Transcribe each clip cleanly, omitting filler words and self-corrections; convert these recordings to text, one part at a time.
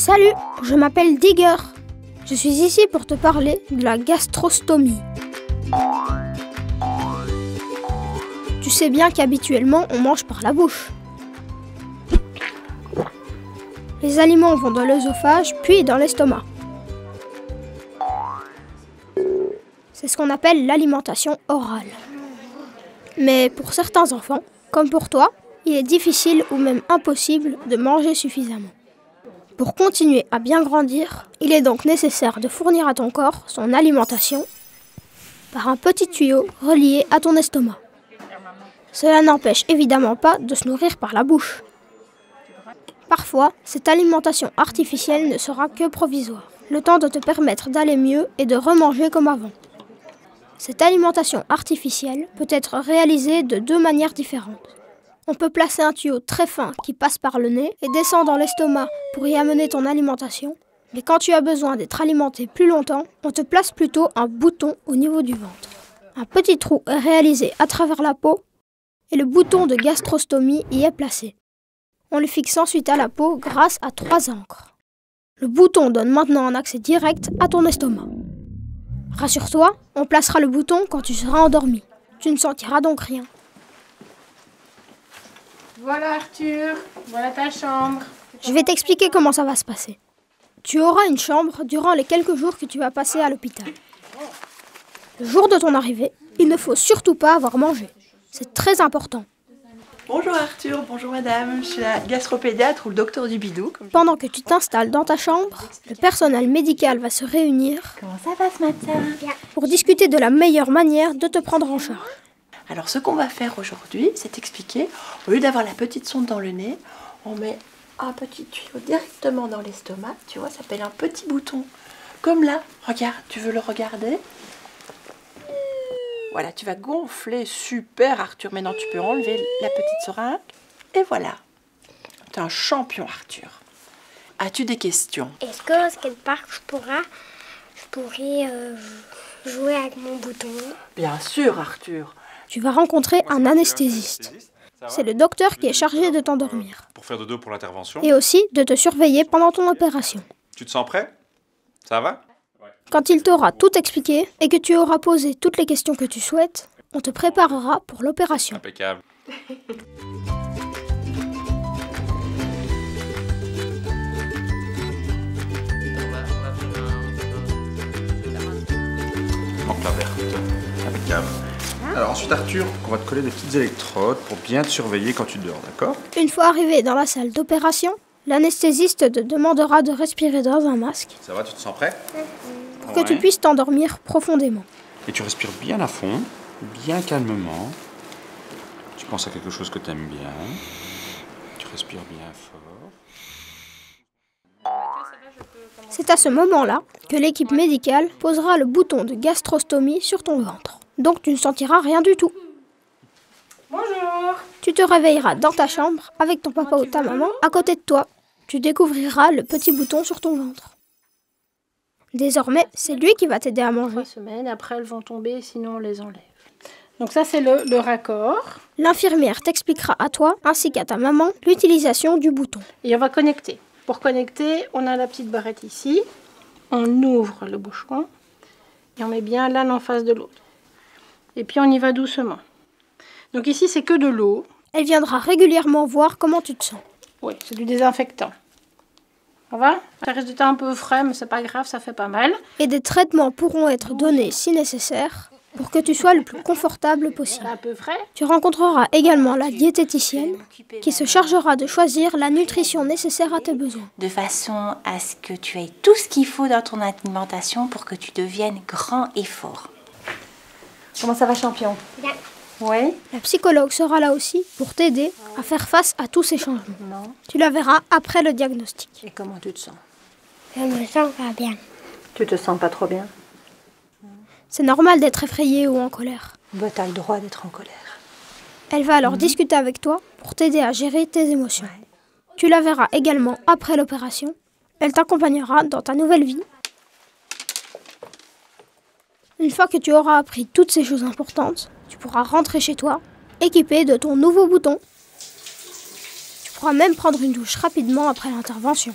Salut, je m'appelle Digger. Je suis ici pour te parler de la gastrostomie. Tu sais bien qu'habituellement, on mange par la bouche. Les aliments vont dans l'œsophage, puis dans l'estomac. C'est ce qu'on appelle l'alimentation orale. Mais pour certains enfants, comme pour toi, il est difficile ou même impossible de manger suffisamment. Pour continuer à bien grandir, il est donc nécessaire de fournir à ton corps son alimentation par un petit tuyau relié à ton estomac. Cela n'empêche évidemment pas de se nourrir par la bouche. Parfois, cette alimentation artificielle ne sera que provisoire, le temps de te permettre d'aller mieux et de remanger comme avant. Cette alimentation artificielle peut être réalisée de deux manières différentes. On peut placer un tuyau très fin qui passe par le nez et descend dans l'estomac pour y amener ton alimentation. Mais quand tu as besoin d'être alimenté plus longtemps, on te place plutôt un bouton au niveau du ventre. Un petit trou est réalisé à travers la peau et le bouton de gastrostomie y est placé. On le fixe ensuite à la peau grâce à 3 ancres. Le bouton donne maintenant un accès direct à ton estomac. Rassure-toi, on placera le bouton quand tu seras endormi. Tu ne sentiras donc rien. Voilà Arthur, voilà ta chambre. Je vais t'expliquer comment ça va se passer. Tu auras une chambre durant les quelques jours que tu vas passer à l'hôpital. Le jour de ton arrivée, il ne faut surtout pas avoir mangé. C'est très important. Bonjour Arthur, bonjour madame, je suis la gastropédiatre ou le docteur du bidou. Pendant que tu t'installes dans ta chambre, le personnel médical va se réunir. Comment ça va ce matin? Pour discuter de la meilleure manière de te prendre en charge. Alors ce qu'on va faire aujourd'hui, c'est t'expliquer, au lieu d'avoir la petite sonde dans le nez, on met un petit tuyau directement dans l'estomac, tu vois, ça s'appelle un petit bouton. Comme là, regarde, tu veux le regarder? Voilà, tu vas gonfler, super Arthur. Maintenant, tu peux enlever la petite seringue. Et voilà. Tu es un champion, Arthur. As-tu des questions? Est-ce que quelque part je pourrais jouer avec mon bouton? Bien sûr, Arthur. Tu vas rencontrer un anesthésiste. C'est le docteur qui est chargé de t'endormir. Pour faire dodo pour l'intervention. Et aussi de te surveiller pendant ton opération. Tu te sens prêt? Ça va? Quand il t'aura tout expliqué et que tu auras posé toutes les questions que tu souhaites, on te préparera pour l'opération. Impeccable. Donc la verte. Impeccable. Alors ensuite Arthur, on va te coller des petites électrodes pour bien te surveiller quand tu dors, d'accord? Une fois arrivé dans la salle d'opération, l'anesthésiste te demandera de respirer dans un masque. Ça va, tu te sens prêt? Pour que tu puisses t'endormir profondément. Et tu respires bien à fond, bien calmement. Tu penses à quelque chose que tu aimes bien. Tu respires bien fort. C'est à ce moment-là que l'équipe médicale posera le bouton de gastrostomie sur ton ventre. Donc tu ne sentiras rien du tout. Bonjour. Tu te réveilleras dans ta chambre avec ton papa ou ta maman à côté de toi. Tu découvriras le petit bouton sur ton ventre. Désormais, c'est lui qui va t'aider à manger. 3 semaines, après elles vont tomber, sinon on les enlève. Donc ça c'est le raccord. L'infirmière t'expliquera à toi ainsi qu'à ta maman l'utilisation du bouton. Et on va connecter. Pour connecter, on a la petite barrette ici. On ouvre le bouchon et on met bien l'un en face de l'autre. Et puis on y va doucement. Donc ici c'est que de l'eau. Elle viendra régulièrement voir comment tu te sens. Oui, c'est du désinfectant. Ça va? Ça risque d'être un peu frais, mais c'est pas grave, ça fait pas mal. Et des traitements pourront être donnés si nécessaire pour que tu sois le plus confortable possible. C'est un peu frais. Tu rencontreras également la diététicienne qui se chargera de choisir la nutrition nécessaire à tes besoins. De façon à ce que tu aies tout ce qu'il faut dans ton alimentation pour que tu deviennes grand et fort. Comment ça va, champion? Bien. Oui. La psychologue sera là aussi pour t'aider à faire face à tous ces changements. Non. Tu la verras après le diagnostic. Et comment tu te sens? Je me sens pas bien. Tu te sens pas trop bien? C'est normal d'être effrayé ou en colère. Bah, t'as le droit d'être en colère. Elle va alors discuter avec toi pour t'aider à gérer tes émotions. Ouais. Tu la verras également après l'opération. Elle t'accompagnera dans ta nouvelle vie. Une fois que tu auras appris toutes ces choses importantes, tu pourras rentrer chez toi, équipé de ton nouveau bouton. Tu pourras même prendre une douche rapidement après l'intervention.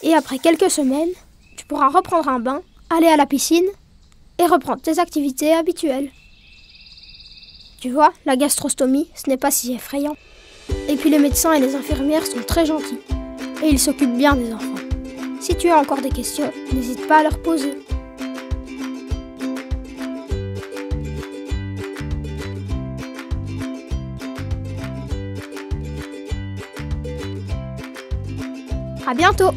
Et après quelques semaines, tu pourras reprendre un bain, aller à la piscine et reprendre tes activités habituelles. Tu vois, la gastrostomie, ce n'est pas si effrayant. Et puis les médecins et les infirmières sont très gentils. Et ils s'occupent bien des enfants. Si tu as encore des questions, n'hésite pas à leur poser. À bientôt!